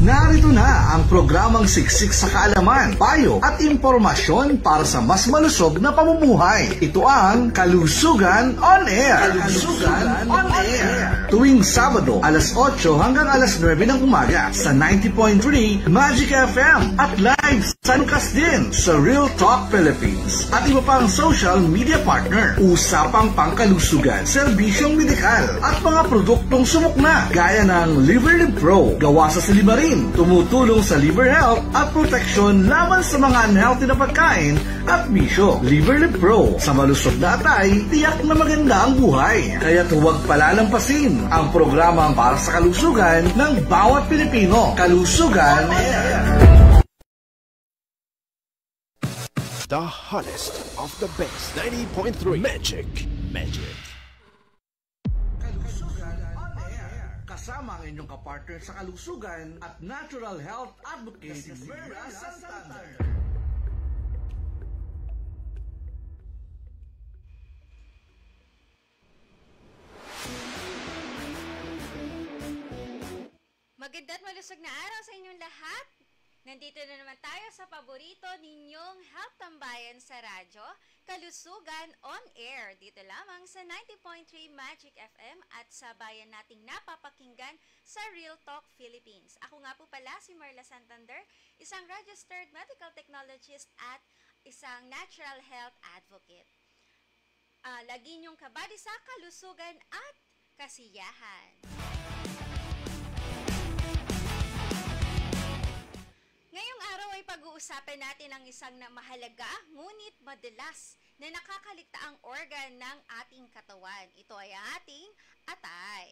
Narito na ang programang Siksik sa Kaalaman, payo at impormasyon para sa mas malusog na pamumuhay. Ito ang Kalusugan on Air. Kalusugan on Air. Tuwing Sabado, alas 8 hanggang alas 9 ng umaga sa 90.3 Magic FM at live Sanukas din sa Real Talk Philippines at iba pang social media partner. Usapang pangkalusugan, serbisyong medikal at mga produktong sumukna gaya ng Liverlib Pro, gawa sa silimarin, tumutulong sa liver health at proteksyon laban sa mga unhealthy na pagkain at bisyo. Liverlib Pro, sa malusog na atay, tiyak na maganda ang buhay. Kaya't huwag palalampasin ang programang para sa kalusugan ng bawat Pilipino. Kalusugan The hottest of the best. 90.3 Magic. Kalusugan on Air. Kasama ang inyong kapartner sa kalusugan at natural health advocate si Vera Santander. Magandang malusog na araw sa inyong lahat. Nandito na naman tayo sa paborito ninyong Health Tambayan sa radyo, Kalusugan on Air. Dito lamang sa 90.3 Magic FM at sa bayan nating napapakinggan sa Real Talk Philippines. Ako nga po pala si Marla Santander, isang registered medical technologist at isang natural health advocate. Lagi niyong kabady sa kalusugan at kasiyahan. Ngayong araw ay pag-uusapan natin ang isang mahalaga ngunit madalas na nakakaligtaang organ ng ating katawan. Ito ay ang ating atay.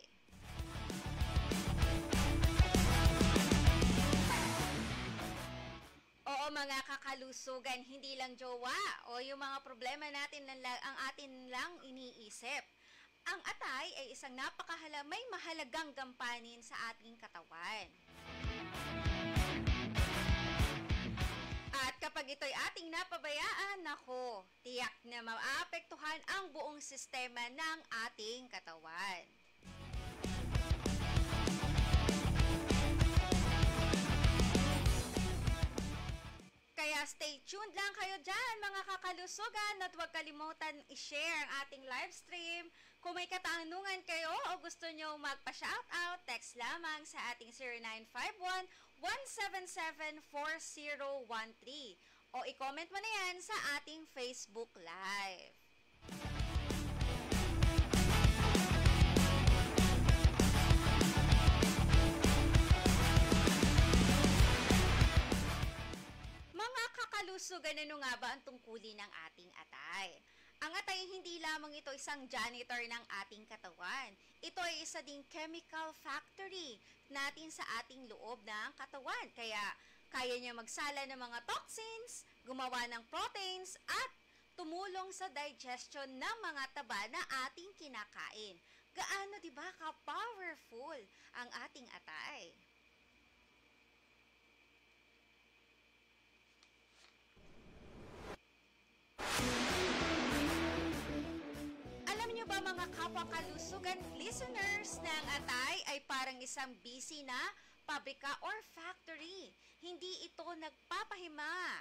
Oo mga kakalusugan, hindi lang jowa o yung mga problema natin ang atin lang iniisip. Ang atay ay isang may mahalagang gampanin sa ating katawan. At kapag ito'y ating napabayaan, nako, tiyak na maapektuhan ang buong sistema ng ating katawan. Kaya stay tuned lang kayo dyan mga kakalusugan at huwag kalimutan i-share ang ating live stream. Kung may katanungan kayo o gusto nyo magpa-shoutout, text lamang sa ating 0951-177-4013 o i-comment mo na yan sa ating Facebook Live. Mga kakalusugan, ano nga ba ang tungkulin ng ating atay? Ang atay, hindi lamang ito isang janitor ng ating katawan. Ito ay isa ding chemical factory natin sa ating loob ng katawan. Kaya kaya niya magsala ng mga toxins, gumawa ng proteins, at tumulong sa digestion ng mga taba na ating kinakain. Gaano diba ka-powerful ang ating atay? Mga kapwa kalusugan listeners ng atay ay parang isang busy na pabrika or factory. Hindi ito nagpapahima.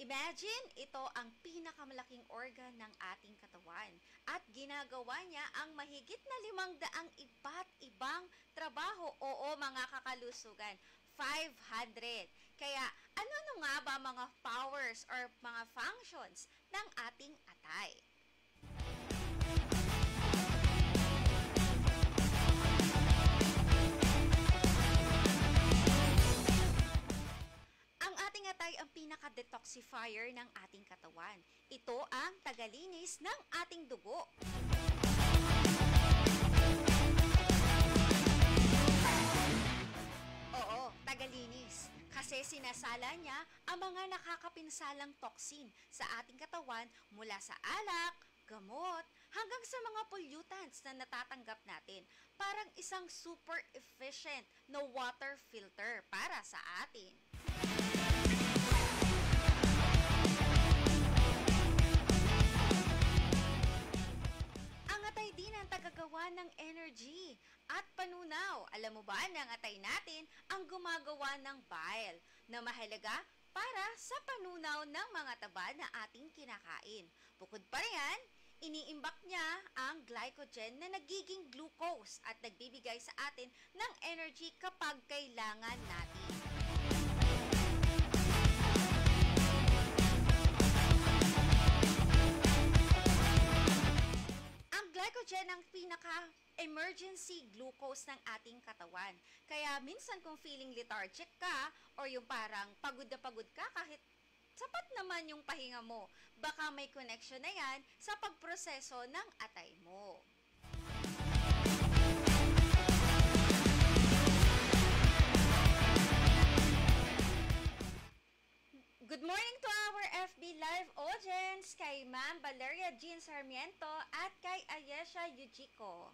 Imagine, ito ang pinakamalaking organ ng ating katawan at ginagawa niya ang mahigit na 500 iba't ibang trabaho. Oo mga kakalusugan, 500. Kaya ano nga ba mga powers or mga functions ng ating atay? Atay ang pinaka-detoxifier ng ating katawan. Ito ang tagalinis ng ating dugo. Oo, tagalinis. Kasi sinasala niya ang mga nakakapinsalang toxin sa ating katawan mula sa alak, gamot, hanggang sa mga pollutants na natatanggap natin. Parang isang super efficient na water filter para sa atin. tagagawa ng energy at panunaw. Alam mo ba na ang atay natin ang gumagawa ng bile na mahalaga para sa panunaw ng mga taba na ating kinakain. Bukod pa riyan, iniimbak niya ang glycogen na nagiging glucose at nagbibigay sa atin ng energy kapag kailangan natin. Ang glycogen ang pinaka-emergency glucose ng ating katawan. Kaya minsan kung feeling lethargic ka or yung parang pagod na pagod ka kahit sapat naman yung pahinga mo, baka may connection na yan sa pagproseso ng atay mo. Good morning to our FB Live audience, kay Ma'am Valeria Jean Sarmiento at kay Ayesha Yujiko.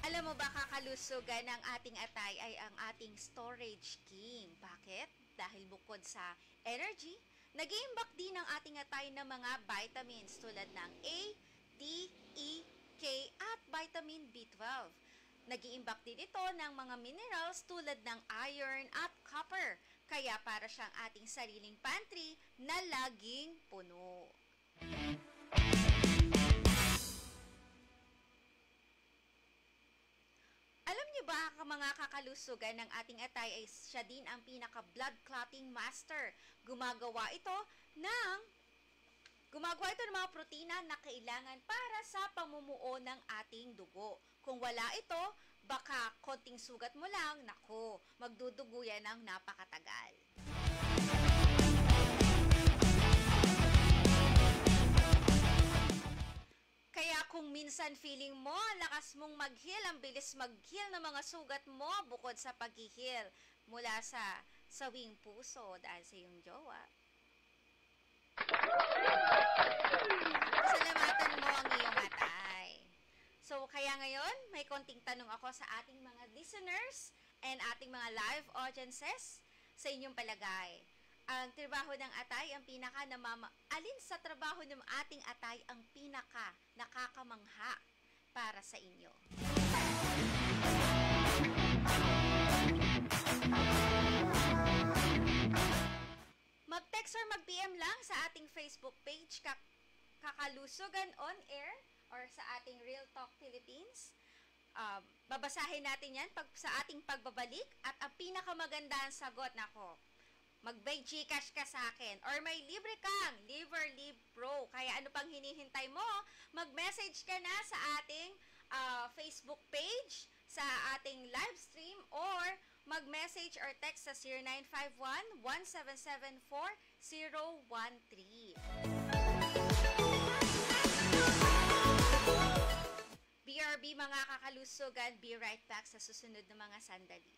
Alam mo ba, kakalusugan ng ating atay ay ang ating storage king. Bakit? Dahil bukod sa energy, nag-iimbak din ang ating atay ng mga vitamins tulad ng A, D, E, K at vitamin B12. Nag-iimbak din ito ng mga minerals tulad ng iron at copper. Kaya para siyang ating sariling pantry na laging puno. Alam niyo ba, mga kakalusugan ng ating atay ay siya din ang pinaka-blood clotting master. Gumagawa ito ng mga protina na kailangan para sa pamumuo ng ating dugo. Kung wala ito, baka konting sugat mo lang, nako, magdudugo yan ng napakatagal. Kaya kung minsan feeling mo, lakas mong mag-heal, ang bilis mag-heal ng mga sugat mo bukod sa pag-heal mula sa sawing puso dahil sa iyong jowa. Salamatan mo ang iyong atay. So, kaya ngayon, may konting tanong ako sa ating mga listeners and ating mga live audiences sa inyong palagay. Ang trabaho ng atay, alin sa trabaho ng ating atay ang pinaka nakakamangha para sa inyo? Mag-text or mag-PM lang sa ating Facebook page, Kakalusugan on Air, or sa ating Real Talk Philippines. Babasahin natin yan sa ating pagbabalik at ang pinakamagandang sagot, nako, mag-buy Gcash ka sa akin or may libre kang Liver Live Pro. Kaya ano pang hinihintay mo? Mag-message ka na sa ating Facebook page, sa ating live stream, or mag-message or text sa 0951-1774-013. BRB mga kakalusugan, be right back sa susunod na mga sandali.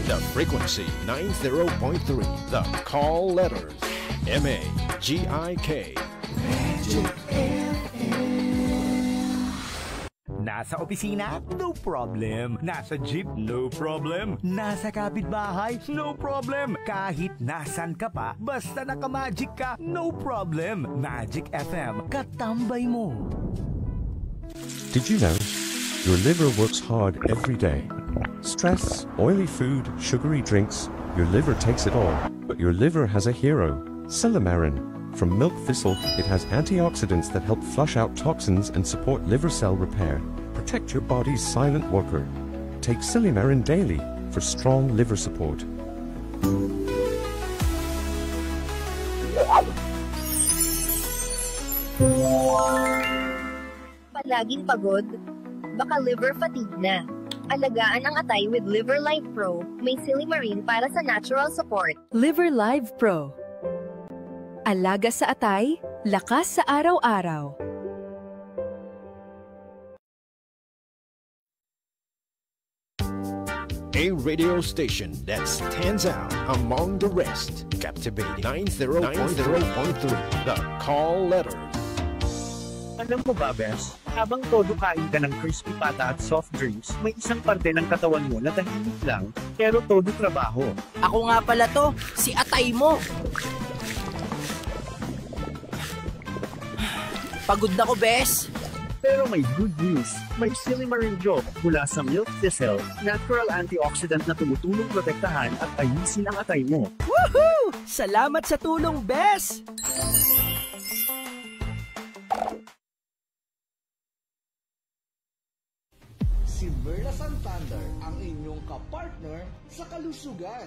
The frequency 90.3. The call letters MAGIK. Magic Nasa opisina? No problem. Nasa jeep? No problem. Nasa kapitbahay? No problem. Kahit nasan ka pa, basta naka-Magic ka, no problem. Magic FM, katambay mo. Did you know your liver works hard every day? Stress, oily food, sugary drinks, your liver takes it all. But your liver has a hero, Silymarin. From milk thistle, it has antioxidants that help flush out toxins and support liver cell repair. Protect your body's silent worker. Take Silymarin daily for strong liver support. Palaging pagod? Baka liver fatigue na. Alagaan ang atay with Liver Live Pro. May Silymarin para sa natural support. Liver Live Pro. Alaga sa atay, lakas sa araw-araw. A radio station that stands out among the rest. Captivating 90.3. The call letters. Alam mo ba, Bes? Habang todo kain ka ng crispy pata at soft drinks, may isang parte ng katawan mo na tahimik lang, pero todo trabaho. Ako nga pala to, si atay mo. Pagod na ko, bes. Pero may good news, may Silimarin Job mula sa milk thistle, natural antioxidant na tumutulong protektahan at ayusin ang atay mo. Woohoo! Salamat sa tulong, bes! Si Merla Santander, ang inyong kapartner sa kalusugan.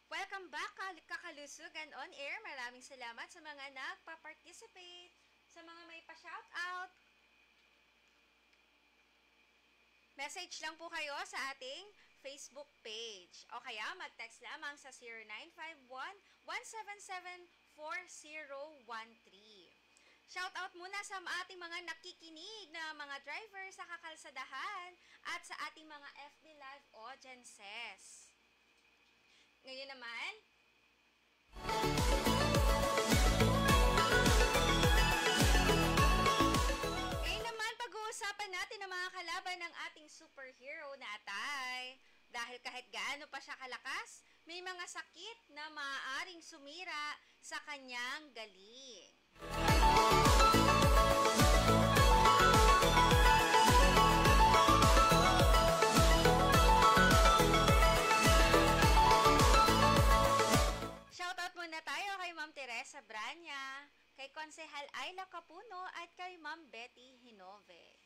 Welcome back, Kakalusugan on Air. Maraming salamat sa mga nagpa-participate, sa mga may pa-shoutout. Message lang po kayo sa ating Facebook page. O kaya mag-text lamang sa 0951-177-4013. Shoutout muna sa ating mga nakikinig na mga driver sa kakalsadahan at sa ating mga FB Live audiences. Ngayon naman, pag-uusapan natin ang mga kalaban ng ating superhero na atay. Dahil kahit gaano pa siya kalakas, may mga sakit na maaaring sumira sa kanyang galing. Shoutout muna tayo kay Ma'am Teresa Branya, kay Konsehal Ayla Capuno at kay Ma'am Betty Hinove.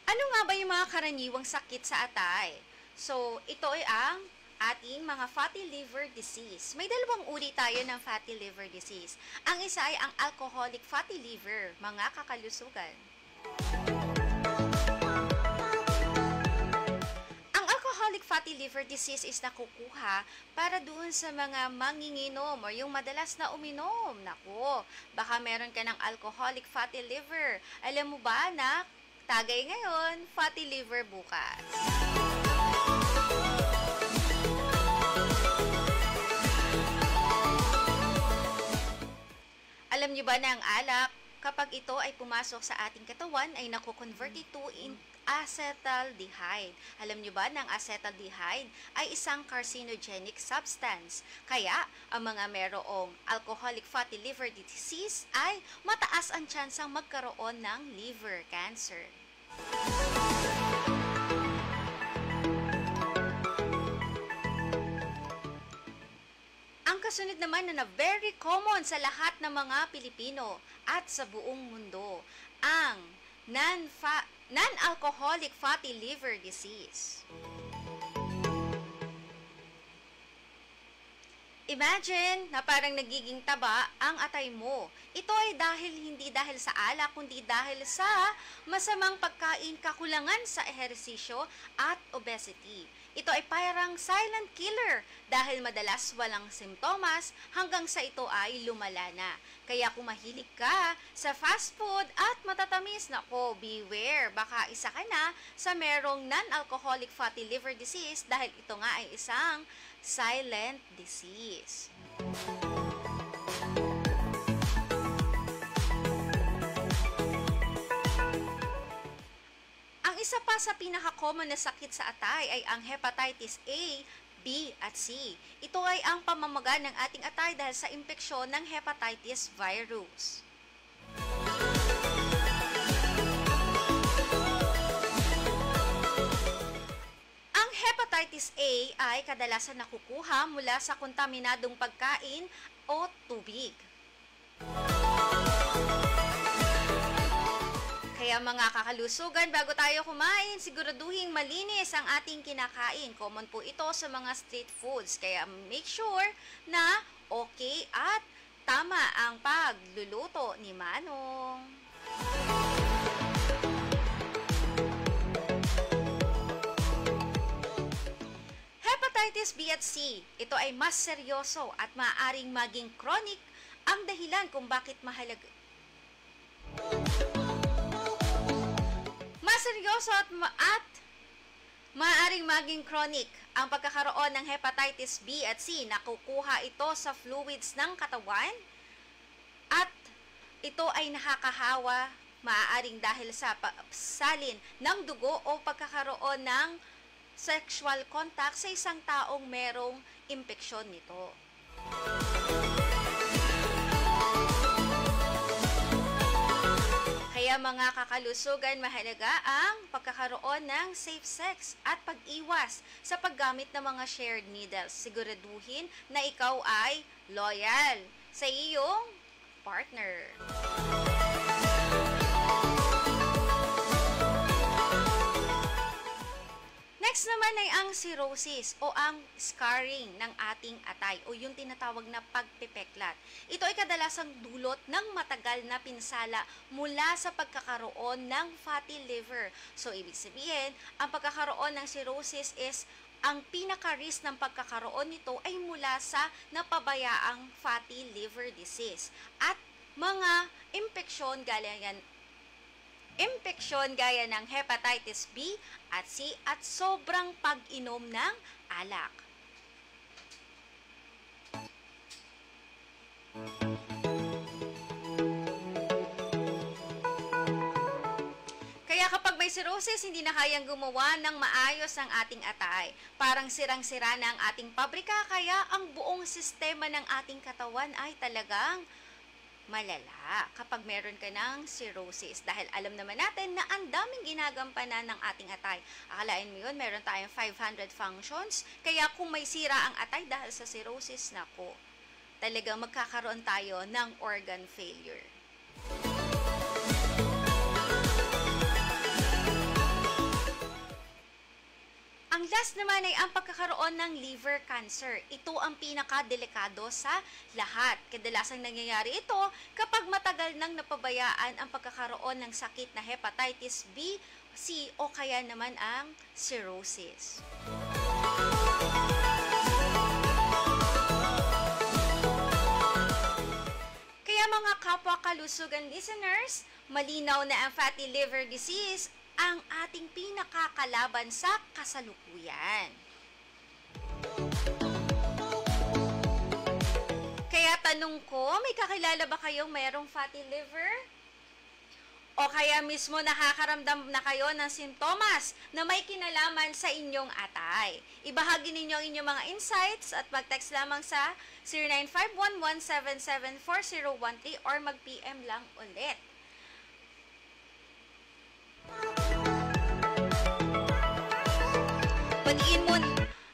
Ano nga ba yung mga karaniwang sakit sa atay? So, ito ay ang ating mga fatty liver disease. May dalawang uri tayo ng fatty liver disease. Ang isa ay ang alcoholic fatty liver, mga kakalusugan. Alcoholic fatty liver disease is nakukuha para doon sa mga manginginom o yung madalas na uminom. Naku, baka meron ka ng alcoholic fatty liver. Alam mo ba na tagay ngayon, fatty liver bukas? Alam niyo ba na ang alak, kapag ito ay pumasok sa ating katawan, ay nakukonvert ito in acetaldehyde. Alam niyo ba na ang acetaldehyde ay isang carcinogenic substance? Kaya, ang mga merong alcoholic fatty liver disease ay mataas ang tsansang magkaroon ng liver cancer. Ang kasunod naman na very common sa lahat ng mga Pilipino at sa buong mundo, ang non-alcoholic fatty liver disease. Imagine na parang nagiging taba ang atay mo. Ito ay hindi dahil sa alak, kundi dahil sa masamang pagkain, kakulangan sa ehersisyo at obesity. Ito ay parang silent killer dahil madalas walang simptomas hanggang sa ito ay lumala na. Kaya kung mahilig ka sa fast food at matatamis, nako, beware, baka isa ka na sa merong non-alcoholic fatty liver disease dahil ito nga ay isang silent disease. Ang isa pa sa pinaka-common na sakit sa atay ay ang hepatitis A, B at C. Ito ay ang pamamaga ng ating atay dahil sa impeksyon ng hepatitis virus. Ang hepatitis A ay kadalasan nakukuha mula sa kontaminadong pagkain o tubig. Kaya mga kakalusugan, bago tayo kumain, siguraduhin malinis ang ating kinakain. Common po ito sa mga street foods. Kaya make sure na okay at tama ang pagluluto ni Manong. Hepatitis Hepatitis B at C, ito ay mas seryoso at maaaring maging chronic ang dahilan kung bakit mahalaga. Mas seryoso at maaaring maging chronic ang pagkakaroon ng hepatitis B at C. Nakukuha ito sa fluids ng katawan at ito ay nakakahawa, maaaring dahil sa salin ng dugo o pagkakaroon ng sexual contact sa isang taong merong impeksyon nito. Kaya mga kakalusugan, mahalaga ang pagkakaroon ng safe sex at pag-iwas sa paggamit ng mga shared needles. Siguraduhin na ikaw ay loyal sa iyong partner. Next naman ay ang cirrhosis o ang scarring ng ating atay o yung tinatawag na pagpipeklat. Ito ay kadalasang dulot ng matagal na pinsala mula sa pagkakaroon ng fatty liver. So, ibig sabihin, ang pagkakaroon ng cirrhosis is ang pinaka-risk ng pagkakaroon nito ay mula sa napabayaang fatty liver disease at mga impeksyon gaya ng hepatitis B at C at sobrang pag-inom ng alak. Kaya kapag may cirrhosis, hindi na kayang gumawa ng maayos ang ating atay. Parang sirang-sira na ang ating pabrika, kaya ang buong sistema ng ating katawan ay talagang malala kapag meron ka ng cirrhosis. Dahil alam naman natin na ang daming ginagampanan ng ating atay. Akalain mo yun, meron tayong 500 functions. Kaya kung may sira ang atay dahil sa cirrhosis, nako, talagang magkakaroon tayo ng organ failure. Ang last naman ay ang pagkakaroon ng liver cancer. Ito ang pinakadelikado sa lahat. Kadalasang nangyayari ito kapag matagal nang napabayaan ang pagkakaroon ng sakit na hepatitis B, C o kaya naman ang cirrhosis. Kaya mga kapwa kalusugan listeners, malinaw na ang fatty liver disease ang ating pinakakalaban sa kasalukuyan. Kaya tanong ko, may kakilala ba kayong mayroong fatty liver? O kaya mismo nakakaramdam na kayo ng simptomas na may kinalaman sa inyong atay? Ibahagi ninyo ang inyong mga insights at mag-text lamang sa 0951-177-4013 or mag-PM lang ulit.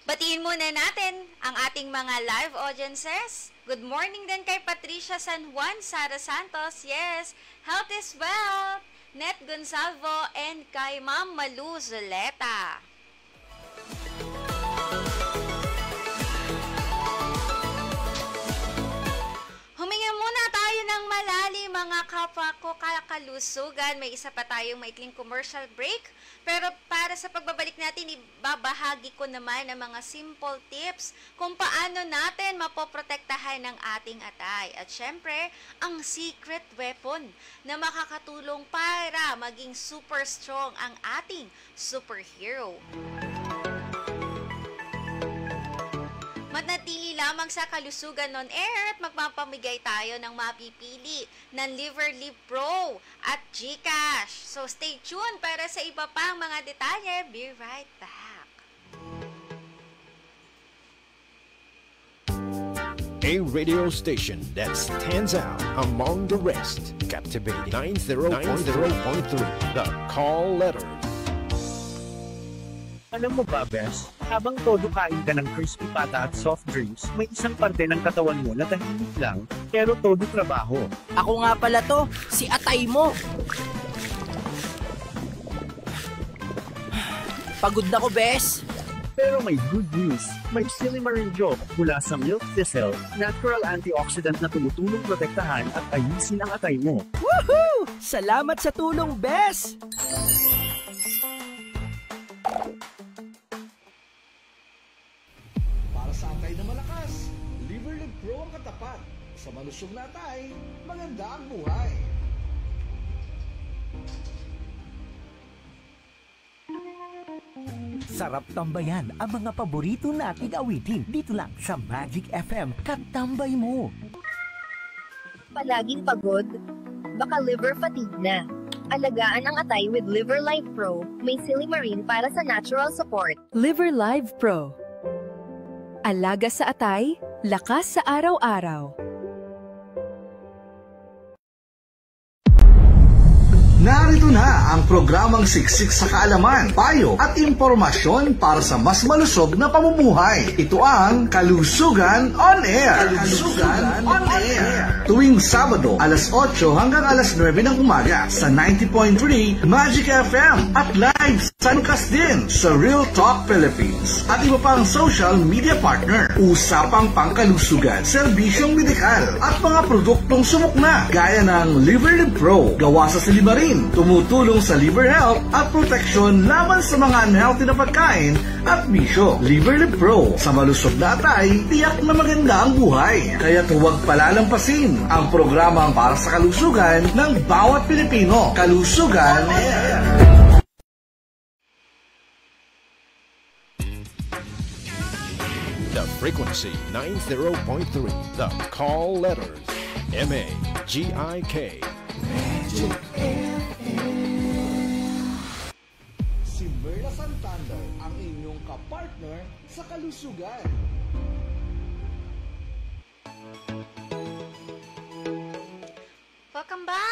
Batiin muna natin ang ating mga live audiences. Good morning din kay Patricia San Juan, Sara Santos, yes, Health is Wealth, Net Gonsalvo, and kay Ma'am Malu Zuleta. Huminga muna tayo ng malalim mga kapwa ko kakalusugan. May isa pa tayong maikling commercial break. Pero para sa pagbabalik natin, ibabahagi ko naman ang mga simple tips kung paano natin mapoprotektahan ng ating atay. At syempre, ang secret weapon na makakatulong para maging super strong ang ating superhero. Manatili lamang sa Kalusugan on Air at magpapamigay tayo ng mapipili ng Liver Live Pro at GCash. So stay tuned para sa iba pang mga detalye. Be right back. A radio station that stands out among the rest. Captivating 90.3. The Call Letters. Alam mo ba, Bes, habang todo kain ka ng crispy pata at soft drinks, may isang parte ng katawan mo na tahimik lang, pero todo trabaho. Ako nga pala to, si atay mo. Pagod na ko, Bes. Pero may good news. May Silimarin Job mula sa milk thistle, natural antioxidant na tumutulong protektahan at ayusin ang atay mo. Woohoo! Salamat sa tulong, Bes! Sa malusog na atay, maganda ang buhay. Sarap tambayan ang mga paborito nating awitin dito lang sa Magic FM. Katambay mo! Palaging pagod? Baka liver fatigue na. Alagaan ang atay with Liver Life Pro. May silimarin para sa natural support. Liver Live Pro. Alaga sa atay, lakas sa araw-araw. Narito na ang programang Siksik sa Kaalaman, payo at impormasyon para sa mas malusog na pamumuhay. Ito ang Kalusugan on Air. Kalusugan on Air. Tuwing Sabado, alas 8 hanggang alas 9 ng umaga sa 90.3 Magic FM at live simulcast din sa Real Talk Philippines at iba pang social media partner. Usapang pangkalusugan, serbisyong medikal at mga produktong sumukna gaya ng Liver Live Pro, gawa sa silimarin, tumutulong sa liver health at protection laban sa mga unhealthy na pagkain at bisyo. Liver Live Pro, sa malusog na atay, tiyak na maganda ang buhay. Kaya't huwag palalampasin ang programang para sa kalusugan ng bawat Pilipino. Kalusugan Air. The frequency 90.3. The call letters MAGIK. Magic Si Merla Santander, ang inyong kapartner sa kalusugan. Welcome back,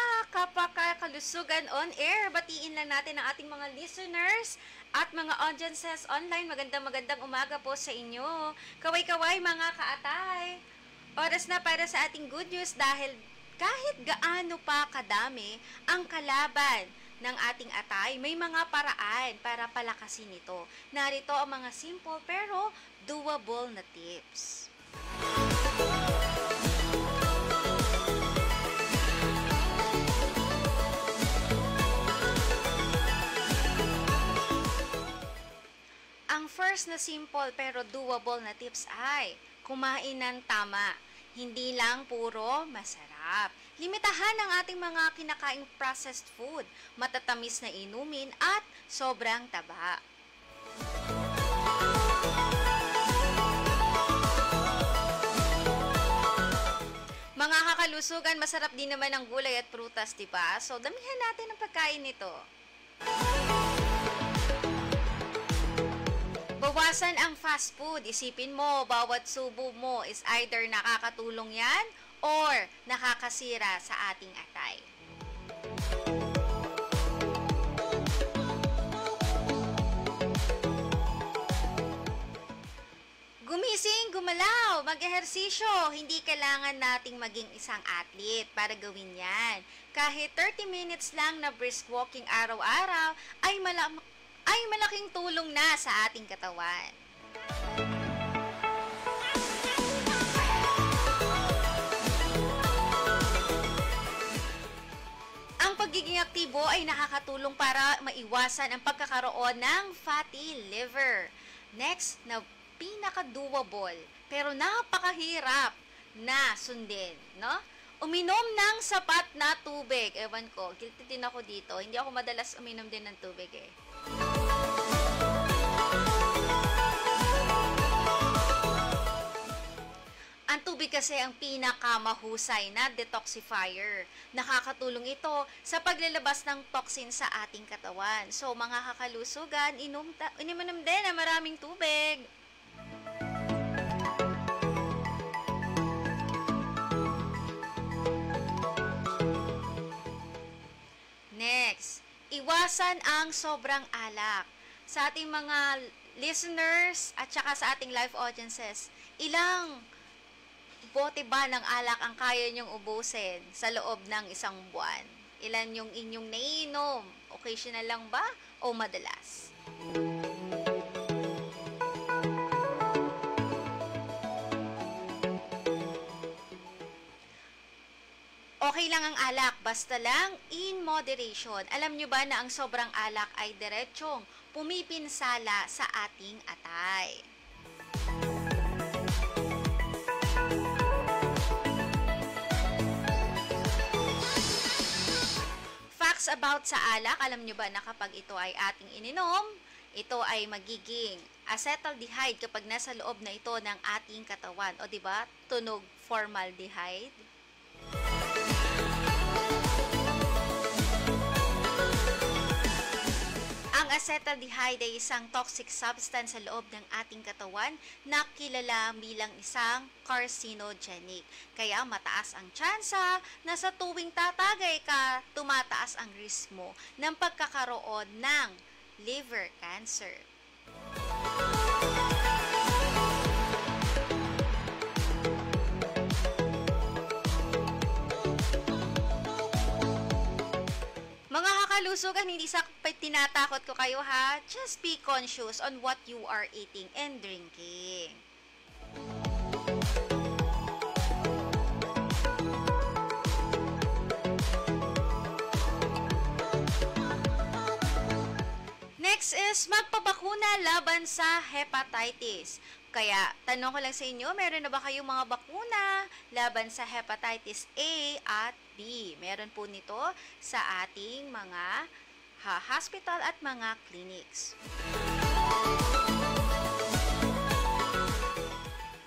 Kalusugan on Air. Batiin lang natin ang ating mga listeners at mga audiences online. Magandang umaga po sa inyo. Kaway-kaway mga kaatay. Oras na para sa ating good news dahil kahit gaano pa kadami ang kalaban ng ating atay, may mga paraan para palakasin ito. Narito ang mga simple pero doable na tips. Ang first na simple pero doable na tips ay kumain ng tama. Hindi lang puro masarap. Limitahan ang ating mga kinakaing processed food, matatamis na inumin at sobrang taba. Mga kakalusugan, masarap din naman ang gulay at prutas, diba? So, damihan natin ang pagkain nito. Bawasan ang fast food. Isipin mo, bawat subo mo is either nakakatulong yan or nakakasira sa ating atay. Gumising, gumalaw, mag-ehersisyo. Hindi kailangan nating maging isang athlete para gawin yan. Kahit 30 minutes lang na brisk walking araw-araw ay malaking tulong na sa ating katawan. Ang pagiging aktibo ay nakakatulong para maiwasan ang pagkakaroon ng fatty liver. Next, na pinaka-doable pero napakahirap na sundin, no? Uminom ng sapat na tubig. Ewan ko, guilty din ako dito. Hindi ako madalas uminom din ng tubig eh. Ang tubig kasi ang pinakamahusay na detoxifier. Nakakatulong ito sa paglalabas ng toxin sa ating katawan. So, mga kakalusugan, inom din ang maraming tubig. Next, iwasan ang sobrang alak. Sa ating mga listeners at saka sa ating live audiences, ilang bote ba ng alak ang kaya nyong ubusin sa loob ng isang buwan? Ilan yung inyong naiinom? Occasional lang ba o madalas? Okay lang ang alak, basta lang in moderation. Alam nyo ba na ang sobrang alak ay diretsong pumipinsala sa ating atay? Facts about sa alak, alam nyo ba na kapag ito ay ating ininom, ito ay magiging acetaldehyde kapag nasa loob na ito ng ating katawan. O diba, tunog formaldehyde. Ang acetaldehyde ay isang toxic substance sa loob ng ating katawan na kilala bilang isang carcinogenic. Kaya mataas ang tsansa na sa tuwing tatagay ka, tumataas ang risk mo ng pagkakaroon ng liver cancer. Mga kakalusugan, hindi sa tinatakot ko kayo ha. Just be conscious on what you are eating and drinking. Next is magpabakuna laban sa hepatitis. Kaya, tanong ko lang sa inyo, meron na ba kayong mga bakuna laban sa hepatitis A at B? Meron po nito sa ating mga hospital at mga clinics.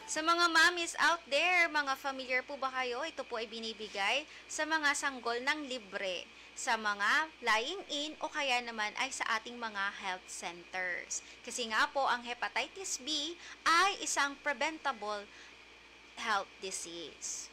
Sa mga mommies out there, mga familiar po ba kayo? Ito po ay binibigay sa mga sanggol ng libre, sa mga lying-in o kaya naman ay sa ating mga health centers. Kasi nga po, ang hepatitis B ay isang preventable health disease.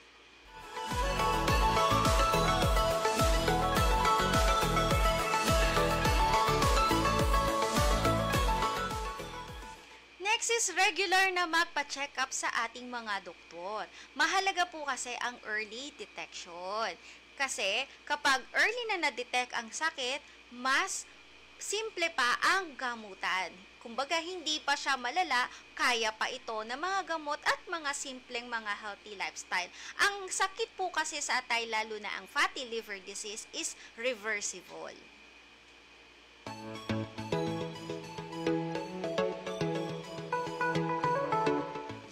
Next is regular na magpa-check up sa ating mga doktor. Mahalaga po kasi ang early detection. Kasi kapag early na na-detect ang sakit, mas simple pa ang gamutan. Kumbaga hindi pa siya malala, kaya pa ito ng mga gamot at mga simpleng mga healthy lifestyle. Ang sakit po kasi sa atay, lalo na ang fatty liver disease, is reversible.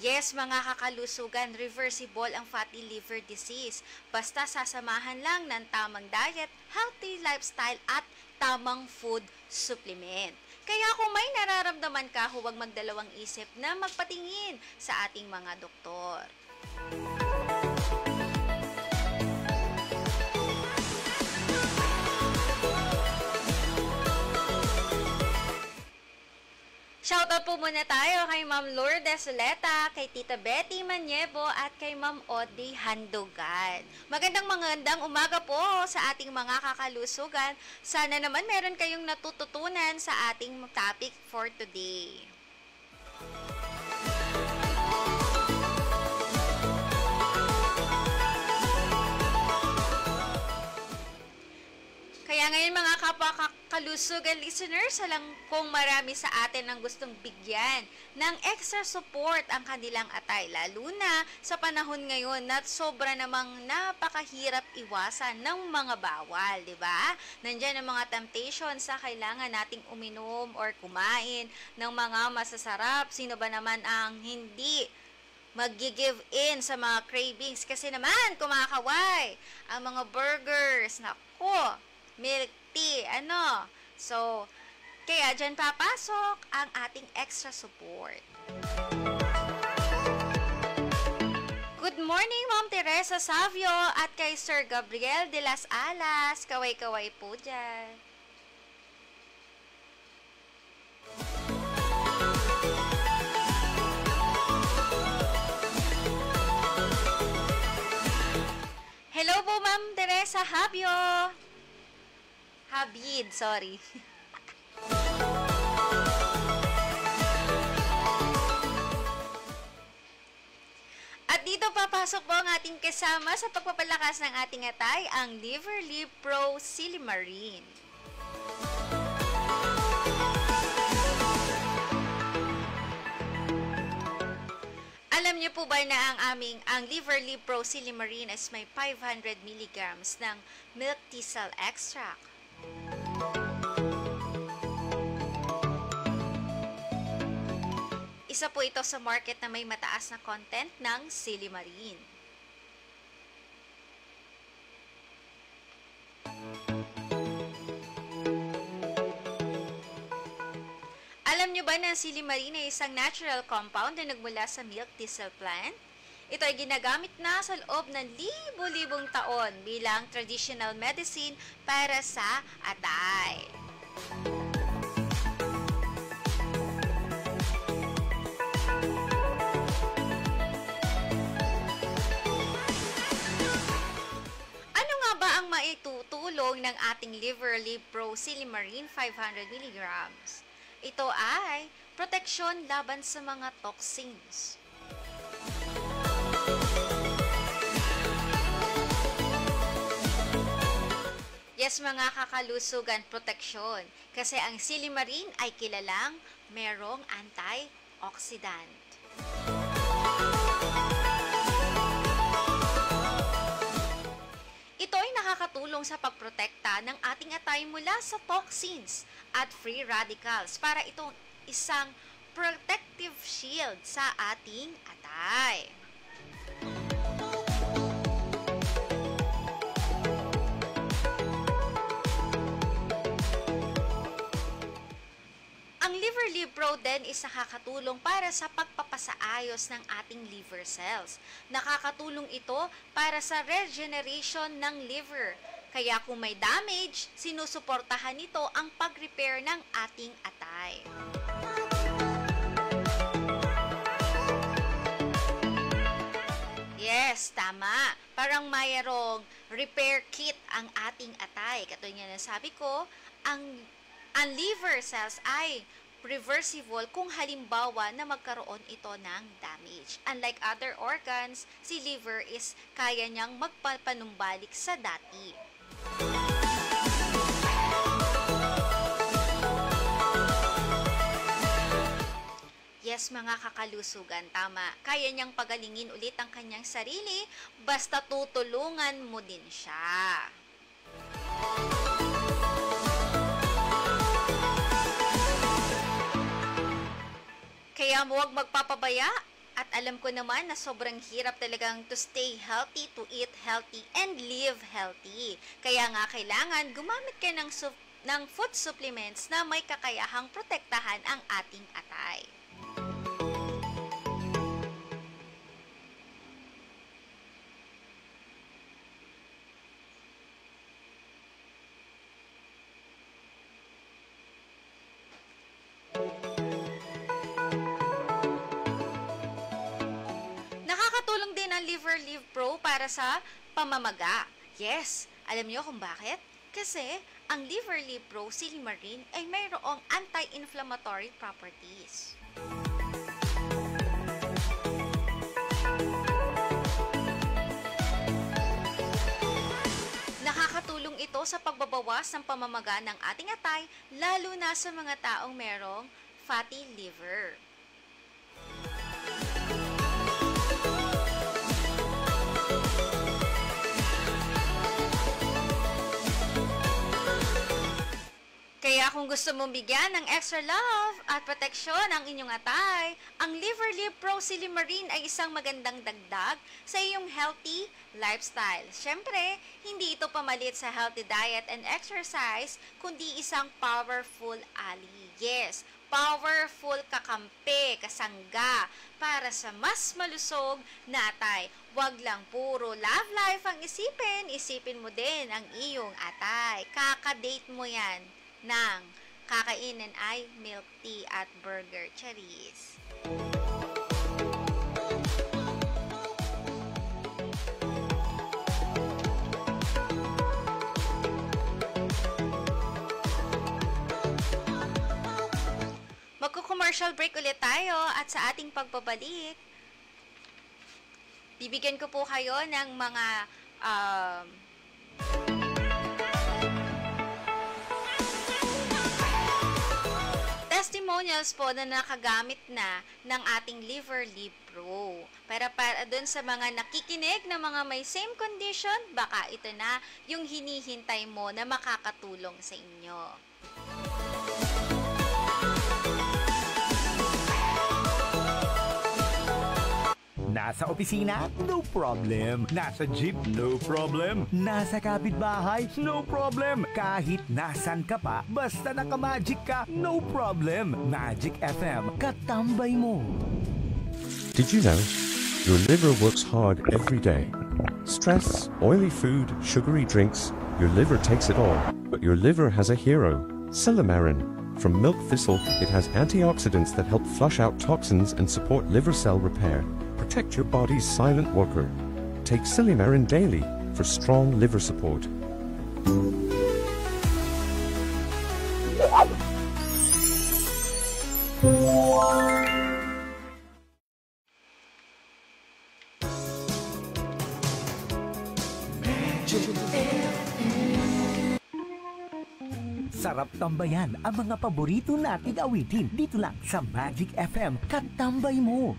Yes, mga kakalusugan, reversible ang fatty liver disease. Basta sasamahan lang ng tamang diet, healthy lifestyle at tamang food supplement. Kaya kung may nararamdaman ka, huwag magdalawang isip na magpatingin sa ating mga doktor. Shoutout po muna tayo kay Ma'am Lourdes Soleta, kay Tita Betty Maniebo at kay Ma'am Audrey Handogan. Magandang umaga po sa ating mga kakalusugan. Sana naman meron kayong natututunan sa ating topic for today. Kaya ngayon mga kapwa-kalusugan listeners, alam kong marami sa atin ang gustong bigyan ng extra support ang kanilang atay. Lalo na sa panahon ngayon na sobra namang napakahirap iwasan ng mga bawal, di ba? Nandiyan ang mga temptation sa kailangan nating uminom or kumain ng mga masasarap. Sino ba naman ang hindi mag-give in sa mga cravings? Kasi naman, kumakaway ang mga burgers, nako, milk tea, So, kaya dyan papasok ang ating extra support. Good morning, Ma'am Teresa Savio at kay Sir Gabriel de las Alas. Kaway-kaway po dyan. Hello po, Ma'am Teresa Habio. Habib, sorry. At dito papasok po ang ating kasama sa pagpapalakas ng ating atay, ang Liverly Pro Silimarin. Alam niyo po ba na ang Liverly Pro Silimarin is may 500 mg ng milk thistle extract. Isa po ito sa market na may mataas na content ng silimarin. Alam nyo ba na ang silimarin ay isang natural compound na nagmula sa milk thistle plant? Ito ay ginagamit na sa loob ng libo-libong taon bilang traditional medicine para sa atay. Ano nga ba ang maitutulong ng ating Liver Live Pro Silimarin 500 mg? Ito ay proteksyon laban sa mga toxins. Yes, mga kakalusugan, proteksyon. Kasi ang silimarin ay kilalang merong antioxidant. Ito ay nakakatulong sa pagprotekta ng ating atay mula sa toxins at free radicals para itong isang protective shield sa ating atay. Ang Liver Live Pro din is nakakatulong para sa pagpapasaayos ng ating liver cells. Nakakatulong ito para sa regeneration ng liver. Kaya kung may damage, sinusuportahan nito ang pag-repair ng ating atay. Yes, tama. Parang mayroong repair kit ang ating atay. Katulad nga na sabi ko, ang liver cells ay reversible kung halimbawa na magkaroon ito ng damage. Unlike other organs, si liver is kaya niyang magpapanumbalik sa dati. Yes, mga kakalusugan, tama. Kaya niyang pagalingin ulit ang kanyang sarili, basta tutulungan mo din siya. Kaya huwag magpapabaya at alam ko naman na sobrang hirap talagang to stay healthy, to eat healthy, and live healthy. Kaya nga kailangan gumamit ka ng food supplements na may kakayahang protektahan ang ating atay. Liver Live Pro para sa pamamaga. Yes, alam niyo kung bakit? Kasi ang Liver Live Pro Silimarin ay mayroong anti-inflammatory properties. Nakakatulong ito sa pagbabawas ng pamamaga ng ating atay, lalo na sa mga taong merong fatty liver. Kaya kung gusto mong bigyan ng extra love at proteksyon ang inyong atay, ang Liver Live Pro Silimarin ay isang magandang dagdag sa iyong healthy lifestyle. Siyempre, hindi ito pamalit sa healthy diet and exercise, kundi isang powerful ally. Yes, powerful kakampi, kasangga, para sa mas malusog na atay. Huwag lang puro love life ang isipin mo din ang iyong atay. Kakadate mo yan ng kakainin ay milk tea at burger cherries. Magko-commercial break ulit tayo at sa ating pagbabalik, bibigyan ko po kayo ng mga testimonials po na nakagamit na ng ating Liver Live Pro. Para dun sa mga nakikinig na mga may same condition, baka ito na yung hinihintay mo na makakatulong sa inyo. Nasa opisina? No problem. Nasa jeep? No problem. Nasa kapitbahay? No problem. Kahit nasan ka pa, basta naka-Magic ka, no problem. Magic FM, katambay mo. Did you know? Your liver works hard every day. Stress, oily food, sugary drinks, your liver takes it all. But your liver has a hero, Silymarin. From milk thistle, it has antioxidants that help flush out toxins and support liver cell repair. Protect your body's silent worker. Take Silymarin daily for strong liver support. Sarap tambayan ang mga paborito nating awitin dito lang sa Magic FM. Katambay mo!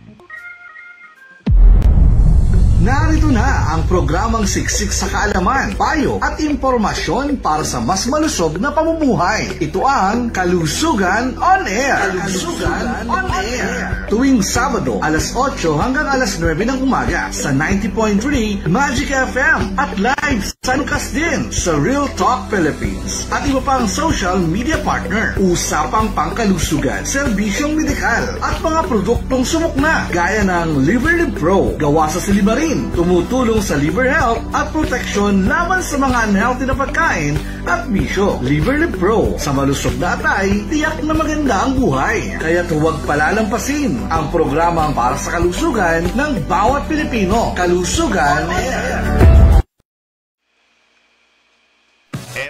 Narito na ang programang Siksik sa Kaalaman, payo at impormasyon para sa mas malusog na pamumuhay. Ito ang Kalusugan On Air. Kalusugan On Air. Tuwing Sabado, alas 8 hanggang alas 9 ng umaga sa 90.3 Magic FM at live simulcast din sa Real Talk Philippines at iba pang social media partner. Usapang pangkalusugan, serbisyong medikal at mga produktong sumukna gaya ng Liverlib Pro, gawa sa Silymarin, tumutulong sa liver health at protection laban sa mga unhealthy na pagkain at bisyo. Liverlib Pro, sa malusog na atay, tiyak na maganda ang buhay. Kaya't huwag palalampasin ang programang para sa kalusugan ng bawat Pilipino. Kalusugan Air.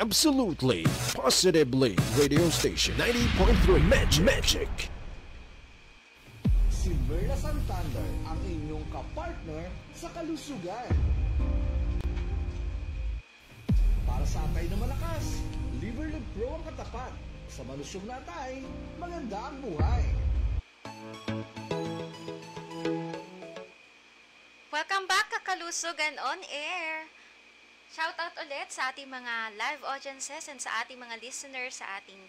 Absolutely, positively, radio station 90.3 Magic. Si Berna Santander, ang inyong kapartner sa kalusugan. Para sa atay na malakas, Liverlib Pro ang katapat. Sa malusog na atay, maganda ang buhay. Welcome back ka Kalusugan On Air! Shoutout ulit sa ating mga live audiences and sa ating mga listeners sa ating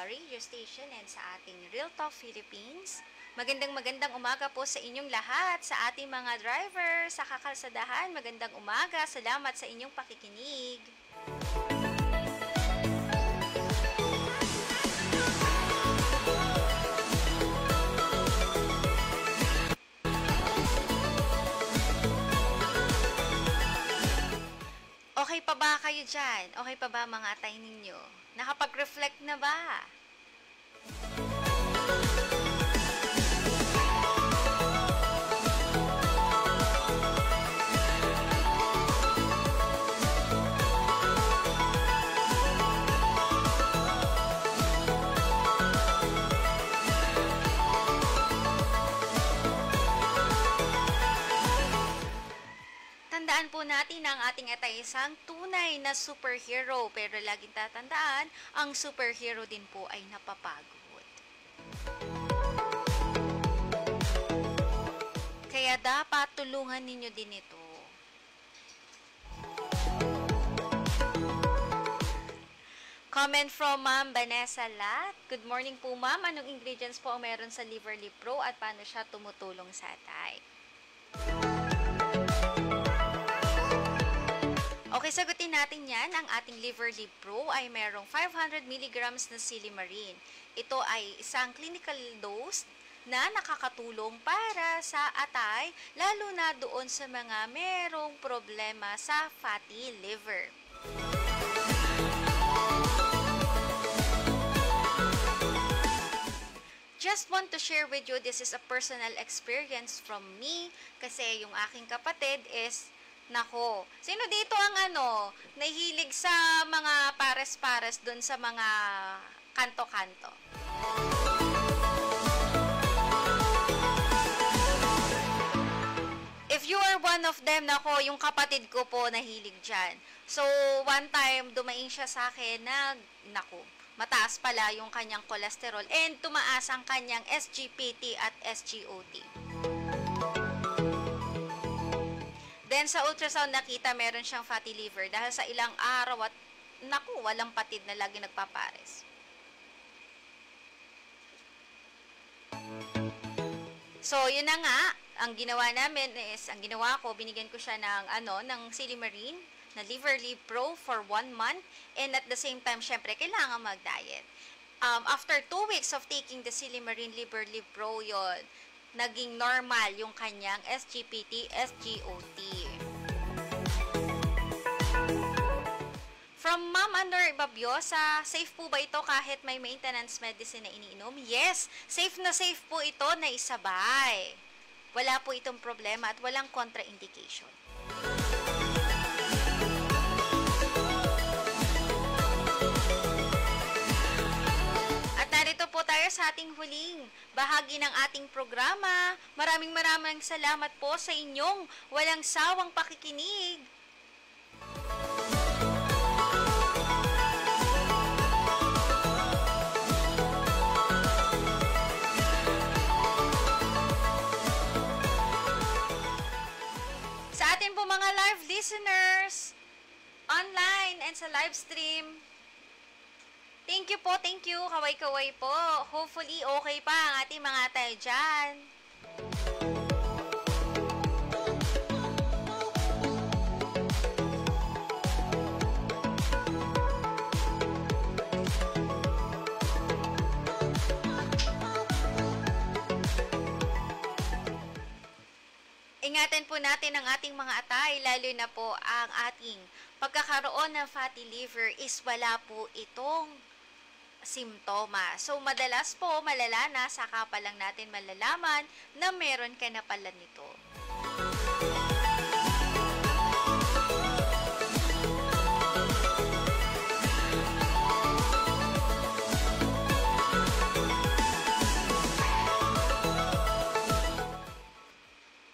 radio station and sa ating Real Talk Philippines. Magandang umaga po sa inyong lahat, sa ating mga driver, sa kakalsadahan. Magandang umaga. Salamat sa inyong pakikinig. Okay pa ba kayo dyan? Okay pa ba mga atay ninyo? Nakapag-reflect na ba? Tandaan po natin ang ating atay isang tunay na superhero, pero laging tatandaan, ang superhero din po ay napapagod. Kaya dapat tulungan ninyo din ito. Comment from Ma'am Vanessa Lat. Good morning po ma'am. Anong ingredients po ang meron sa Liverlib Pro at paano siya tumutulong sa atay? Okay, sagutin natin yan. Ang ating Liverlib Pro ay merong 500 mg na Silymarin. Ito ay isang clinical dose na nakakatulong para sa atay, lalo na doon sa mga merong problema sa fatty liver. Just want to share with you, this is a personal experience from me kasi yung aking kapatid is nako, sino dito ang nahihilig sa mga pares-pares dun sa mga kanto-kanto? If you are one of them, nako, yung kapatid ko po nahilig dyan. So, one time, dumaing siya sa akin na, nako, mataas pala yung kanyang cholesterol and tumaas ang kanyang SGPT at SGOT. Then sa ultrasound nakita meron siyang fatty liver dahil sa ilang araw at naku, walang patid na lagi nagpapares. So, yun na nga. ang ginawa namin is, ang ginawa ko, binigyan ko siya ng Silimarin, na Liver Live Pro for 1 month, and at the same time, syempre, kailangan mag-diet. After 2 weeks of taking the Silimarin Liver Live Pro, yon, naging normal yung kanyang SGPT, SGOT. From Ma'am Andor Babyosa, safe po ba ito kahit may maintenance medicine na iniinom? Yes, safe na safe po ito na isabay. Wala po itong problema at walang contraindication. At narito po tayo sa ating huling bahagi ng ating programa. Maraming salamat po sa inyong walang sawang pakikinig. Po mga live listeners online and sa live stream, thank you po, kaway-kaway po. Hopefully okay pa ang ating mga atay dyan. Ingatan po natin ang ating mga atay, lalo na po ang ating pagkakaroon ng fatty liver is wala po itong simptomas. So, madalas po malala na, saka pa lang natin malalaman na meron ka na pala nito.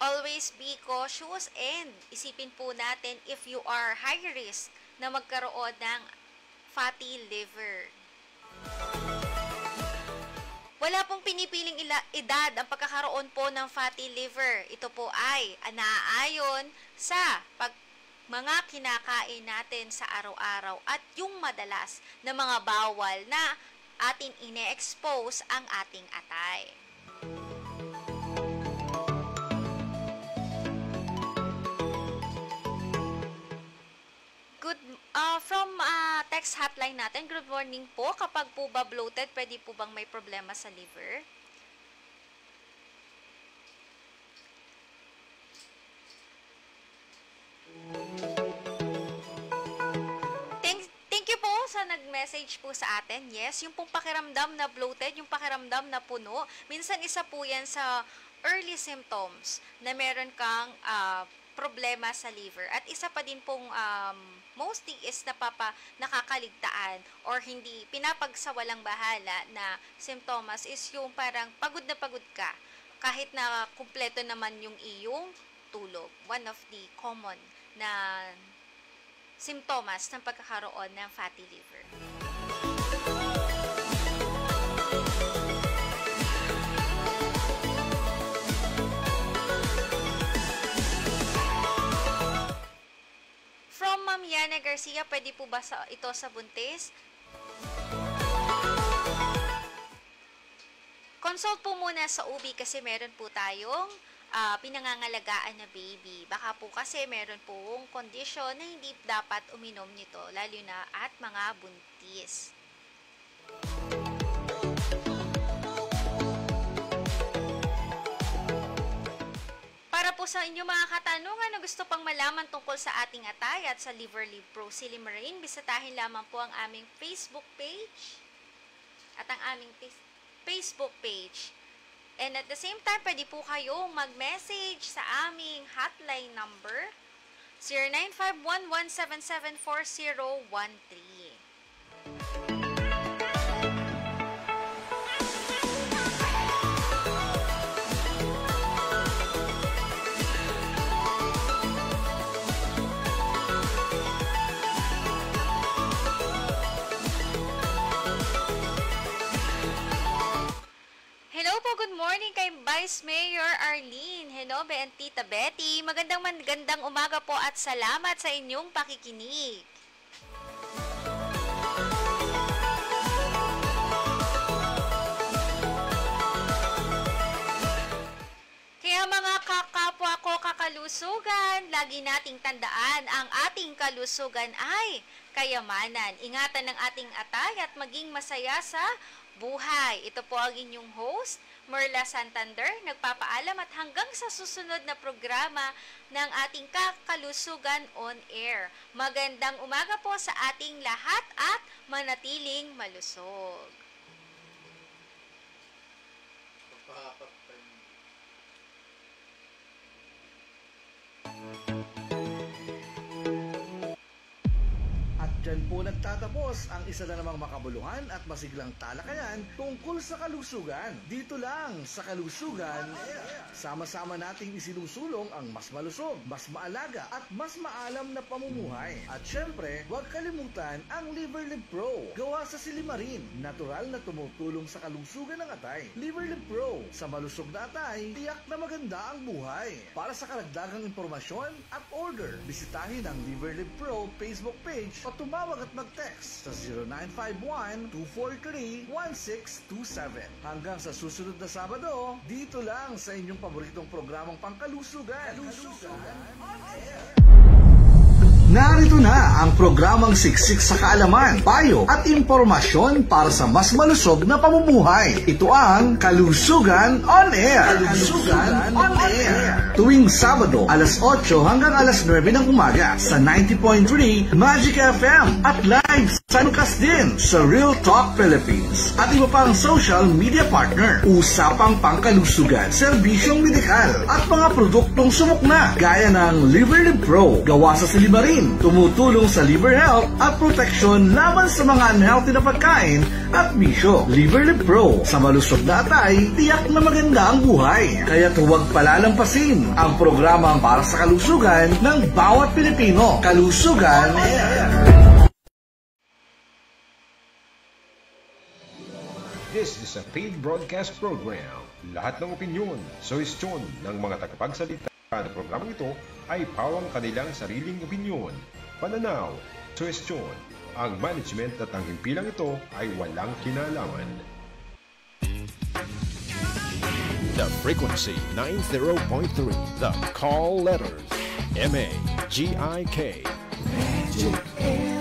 Always be cautious and isipin po natin if you are high risk na magkaroon ng fatty liver. Wala pong pinipiling edad ang pagkakaroon po ng fatty liver. Ito po ay naaayon sa mga kinakain natin sa araw-araw at yung madalas na mga bawal na atin ine-expose ang ating atay. From text hotline natin, good morning po. Kapag po ba bloated, pwede po bang may problema sa liver? Thank you po sa nag-message po sa atin. Yes, yung pong pakiramdam na bloated, yung pakiramdam na puno, minsan isa po yan sa early symptoms na meron kang problema sa liver. At isa pa din pong mostly is nakakaligtaan or hindi pinapagsawalang bahala na symptoms is yung parang pagod na pagod ka kahit na kumpleto naman yung iyong tulog. One of the common na symptoms ng pagkakaroon ng fatty liver. From Ma'am Yana Garcia, pwede po ba ito sa buntis? Consult po muna sa OB kasi meron po tayong pinangangalagaan na baby. Baka po kasi meron pong kondisyon na hindi dapat uminom nito, lalo na at mga buntis. Para po sa inyo mga katanungan na gusto pang malaman tungkol sa ating atay at sa Liver Live Pro Silimarin, bisitahin lamang po ang aming Facebook page at ang aming Facebook page. And at the same time, pwede po kayong mag-message sa aming hotline number 0951-177-4013. Hello po, good morning kay Vice Mayor Arlene. Hello, and Tita Betty. Magandang umaga po at salamat sa inyong pakikinig. Kaya mga kailangan lagi nating tandaan ang ating kalusugan ay kayamanan. Ingatan ng ating atay at maging masaya sa buhay. Ito po ang inyong host, Merla Santander, nagpapaalam at hanggang sa susunod na programa ng ating Kalusugan on Air. Magandang umaga po sa ating lahat at manatiling malusog. Diyan po nagtatapos ang isa na namang makabuluhan at masiglang talakayan tungkol sa kalusugan. Dito lang sa Kalusugan, sama-sama nating isinusulong ang mas malusog, mas maalaga at mas maalam na pamumuhay. At syempre, huwag kalimutan ang LiverLive Pro. Gawa sa silimarin, natural na tumutulong sa kalusugan ng atay. LiverLive Pro, sa malusog na atay, tiyak na maganda ang buhay. Para sa karagdagang impormasyon at order, bisitahin ang LiverLive Pro Facebook page o tumawag at mag-text sa 0951-243-1627. Hanggang sa susunod na Sabado, dito lang sa inyong paboritong programang pangkalusugan. Kalusugan on Air. Narito na ang programang Siksik sa Kaalaman, payo at impormasyon para sa mas malusog na pamumuhay. Ito ang Kalusugan on Air. Kalusugan on Air. Tuwing Sabado, alas 8 hanggang alas 9 ng umaga sa 90.3 Magic FM at live simulcast din sa Real Talk Philippines at iba pang social media partner. Usapang pangkalusugan, serbisyong medikal at mga produktong sumukna gaya ng LiverLive Pro, gawa sa silimarin, tumutulong sa liver health at protection laban sa mga unhealthy na pagkain at bisyo. LiverLive Pro, sa malusog na atay, tiyak na maganda ang buhay. Kaya't huwag palalampasin ang programang para sa kalusugan ng bawat Pilipino. Kalusugan Air. This is a paid broadcast program. Lahat ng opinyon, suhestyon ng mga tagapagsalita ng programang ito ay pawang kanilang sariling opinyon, pananaw, suhestyon. Ang management at ang himpilang ito ay walang kinalaman. The frequency 90.3. The call letters MAGIK. Magic